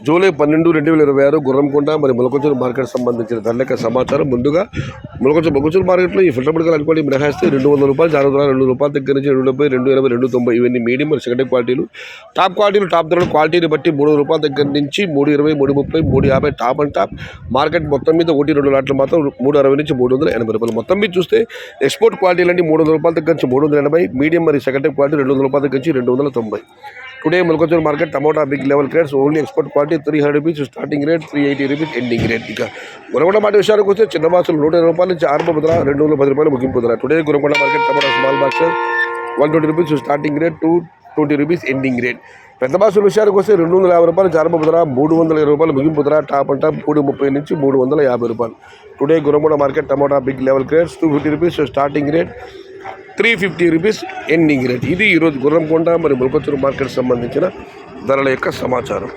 July 12, 2026 Gurramkonda మరి మొలకొంచూరు market సంబంధించిన ధరల సమాచారం. ముందుగా మొలకొంచూరు మార్కెట్లో ఈ ఫిల్టర్ మెడికల్ అనుకోండి మినహాయిస్తే ₹200 జాగ్రత్త ₹200 దగ్గర నుంచి ₹270, ₹280, ₹290 ఇవన్నీ మీడియం మరియు సెకండరీ క్వాలిటీలు. టాప్ ధరలు క్వాలిటీని బట్టి ₹300 దగ్గర నుంచి ₹320, ₹330, ₹350 టాప్ అండ్ టాప్. మార్కెట్ మొత్తం మీద 1-2 లాట్లు మాత్రం ₹360 నుంచి ₹380. మొత్తం మీద చూస్తే ఎక్స్పోర్ట్ క్వాలిటీలు అంటే ₹300 దగ్గర నుంచి ₹380, మీడియం మరియు సెకండరీ క్వాలిటీ ₹200 దగ్గర నుంచి ₹290. Today, Mulkachur market, tomato big level crates, only export quality ₹300 starting rate, ₹380 ending rate. Gurakonda market విషయానికి వస్తే చిన్న బాక్సులు ₹120 నుంచి ఆరంభముద్ర, ₹210 ముగింపు ధర. Today, Gurakonda market tomato small boxes, ₹120 starting rate, ₹220 ending rate. పెద్ద బాక్సుల విషయానికి వస్తే ₹250 ఆరంభముద్ర, ₹320 ముగింపు ధర. టాప్ అండ్ టాప్ ₹330 నుంచి ₹350. Today, Gurakonda market tomato big level crates, ₹250 starting rate, ₹350 ending rate. ఇది ఈరోజు గుర్రంకొండ మరి మొలకొంచూరు మార్కెట్ సంబంధించిన ధరల యొక్క సమాచారం.